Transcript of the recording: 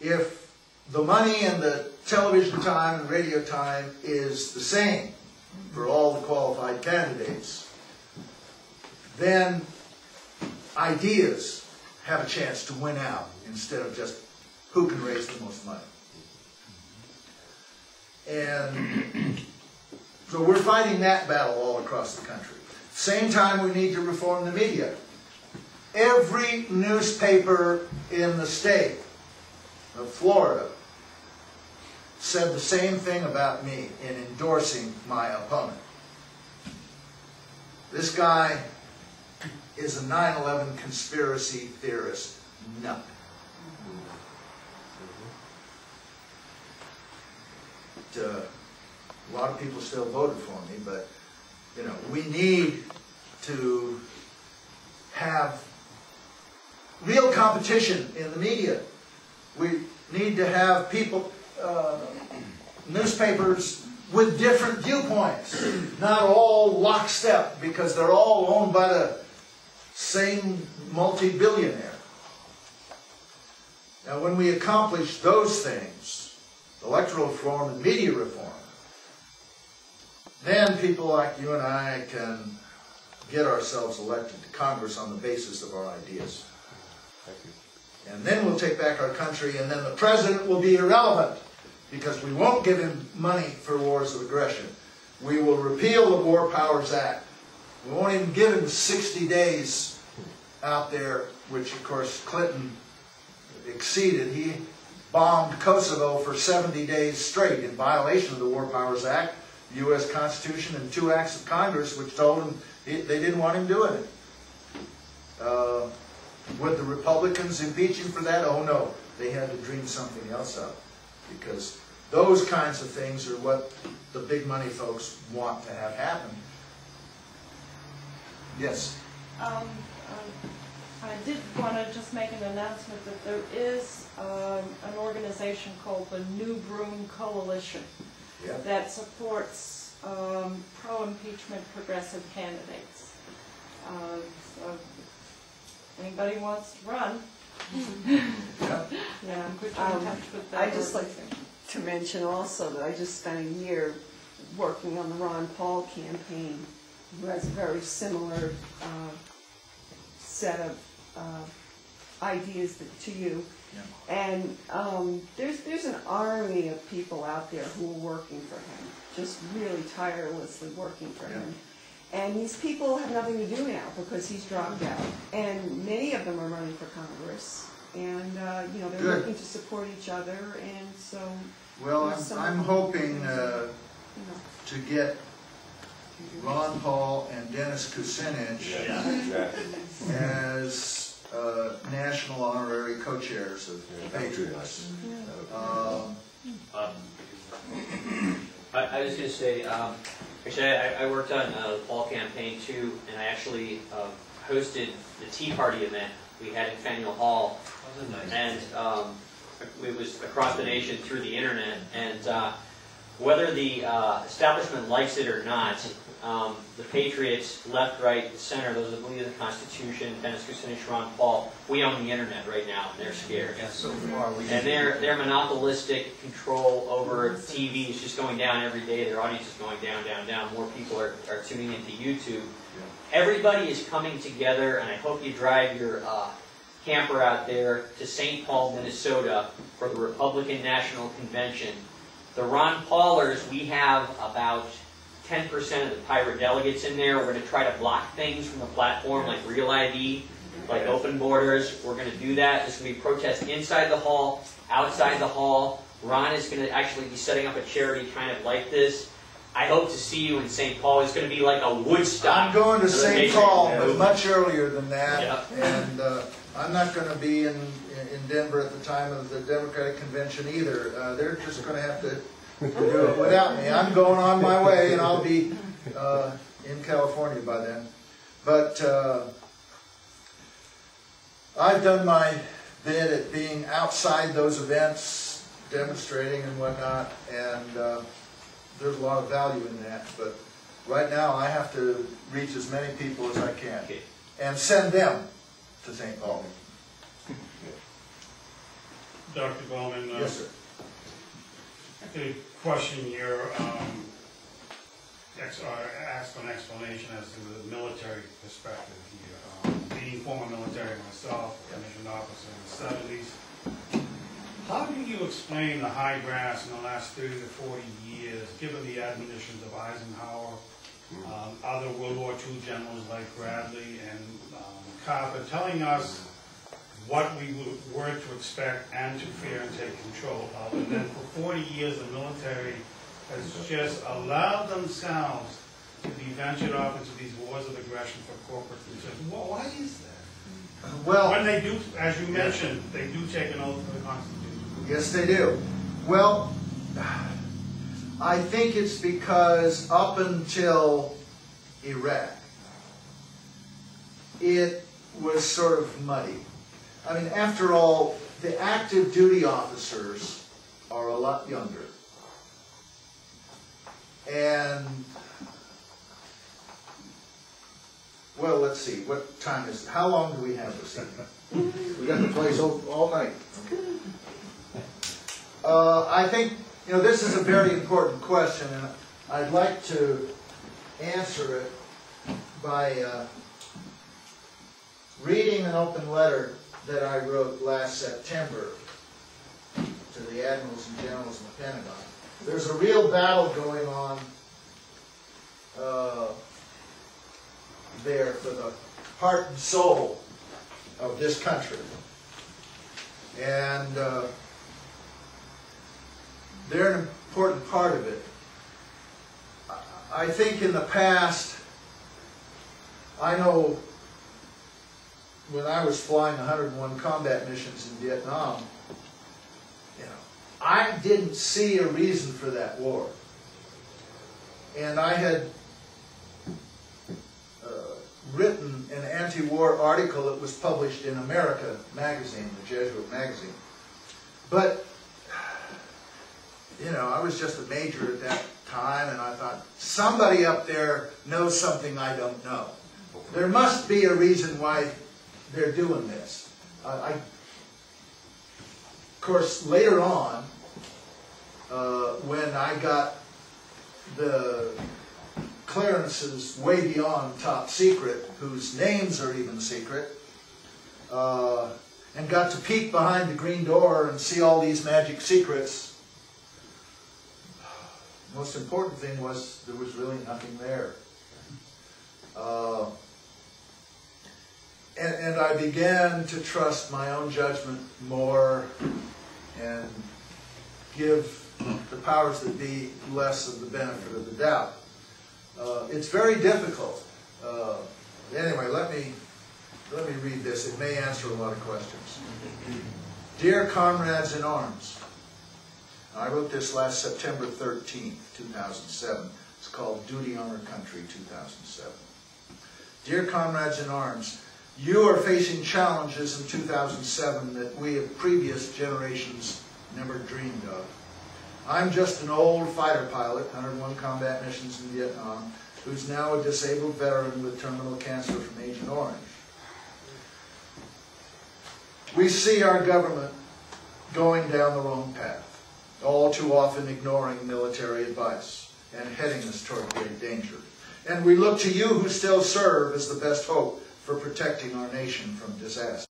if the money and the television time and radio time is the same for all the qualified candidates, then ideas have a chance to win out instead of just who can raise the most money. And so we're fighting that battle all across the country. Same time, we need to reform the media. Every newspaper in the state of Florida said the same thing about me in endorsing my opponent. This guy is a 9/11 conspiracy theorist nut. A lot of people still voted for me, but you know, we need to have real competition in the media. We need to have people, newspapers with different viewpoints, not all lockstep, because they're all owned by the same multi-billionaire. Now, when we accomplish those things, electoral reform and media reform, then people like you and I can get ourselves elected to Congress on the basis of our ideas. Thank you. And then we'll take back our country, and then the president will be irrelevant, because we won't give him money for wars of aggression. We will repeal the War Powers Act. We won't even give him 60 days out there, which of course Clinton exceeded. He bombed Kosovo for 70 days straight in violation of the War Powers Act, the U.S. Constitution, and 2 acts of Congress which told him they didn't want him doing it. Would the Republicans impeach him for that? Oh no, they had to dream something else up, because those kinds of things are what the big money folks want to have happen. Yes? I did want to just make an announcement that there is an organization called the New Broom Coalition that supports pro-impeachment progressive candidates. So anybody wants to run, yeah, put you in touch with that. I'd just like to mention also that I just spent a year working on the Ron Paul campaign, who has a very similar set of ideas to you. And there's an army of people out there who are working for him, just really tirelessly working for him. And these people have nothing to do now because he's dropped out. And many of them are running for Congress. And, you know, they're looking to support each other. And so... Well, I'm hoping to get Ron Paul and Dennis Kucinich as national honorary co-chairs of the Patriots. I was going to say, actually, I worked on the Paul campaign too, and I actually hosted the Tea Party event we had in Faneuil Hall, and it was across the nation through the internet. And whether the establishment likes it or not, the Patriots, left, right, center, those that believe in the Constitution, Dennis Kucinich, Ron Paul, we own the internet right now, and they're scared. Yeah, so far and their monopolistic control over TV is just going down every day. Their audience is going down, down, down. More people are tuning into YouTube. Everybody is coming together, and I hope you drive your camper out there to St. Paul, Minnesota for the Republican National Convention. The Ron Paulers, we have about 10% of the pirate delegates in there. We're going to try to block things from the platform like Real ID, like open borders. We're going to do that. There's going to be protests inside the hall, outside the hall. Ron is going to actually be setting up a charity kind of like this. I hope to see you in St. Paul. It's going to be like a Woodstock. I'm going to St. Paul, but much earlier than that. And I'm not going to be in Denver at the time of the Democratic Convention either. They're just going to have to do it without me. I'm going on my way, and I'll be in California by then. But I've done my bit at being outside those events, demonstrating and whatnot, and there's a lot of value in that. But right now, I have to reach as many people as I can and send them to St. Paul. Dr. Bowman. Yes, sir. I could question your, ask for an explanation as to the military perspective here. Being former military myself, commissioned officer in the 70s, how do you explain the high grass in the last 30 to 40 years, given the admonitions of Eisenhower, other World War II generals like Bradley and Carter, telling us what we were to expect and to fear and take control of? And then for 40 years, the military has just allowed themselves to be ventured off into these wars of aggression for corporate concerns. Well, why is that? Well, When they do, as you mentioned, they do take an oath for the Constitution. yes, they do. Well, I think it's because up until Iraq, it was sort of muddy. I mean, after all, the active duty officers are a lot younger. And, well, let's see, what time is it? How long do we have this evening? We got the place all night. I think, you know, this is a very important question, and I'd like to answer it by reading an open letter that I wrote last September to the admirals and generals in the Pentagon. There's a real battle going on there for the heart and soul of this country. And they're an important part of it. I think in the past, I know when I was flying 101 combat missions in Vietnam, you know, I didn't see a reason for that war. And I had written an anti-war article that was published in America magazine, the Jesuit magazine. But, you know, I was just a major at that time, and I thought, somebody up there knows something I don't know. There must be a reason why they're doing this. Of course, later on, when I got the clearances way beyond top secret, whose names are even secret, and got to peek behind the green door and see all these magic secrets, the most important thing was there was really nothing there. And I began to trust my own judgment more and give the powers that be less of the benefit of the doubt. It's very difficult. Anyway, let me read this. It may answer a lot of questions. Dear comrades in arms, I wrote this last September 13th, 2007. It's called Duty on Our Country, 2007. Dear comrades in arms, you are facing challenges in 2007 that we of previous generations never dreamed of. I'm just an old fighter pilot, 101 combat missions in Vietnam, who's now a disabled veteran with terminal cancer from Agent Orange. We see our government going down the wrong path, all too often ignoring military advice and heading us toward great danger. And we look to you who still serve as the best hope for protecting our nation from disaster.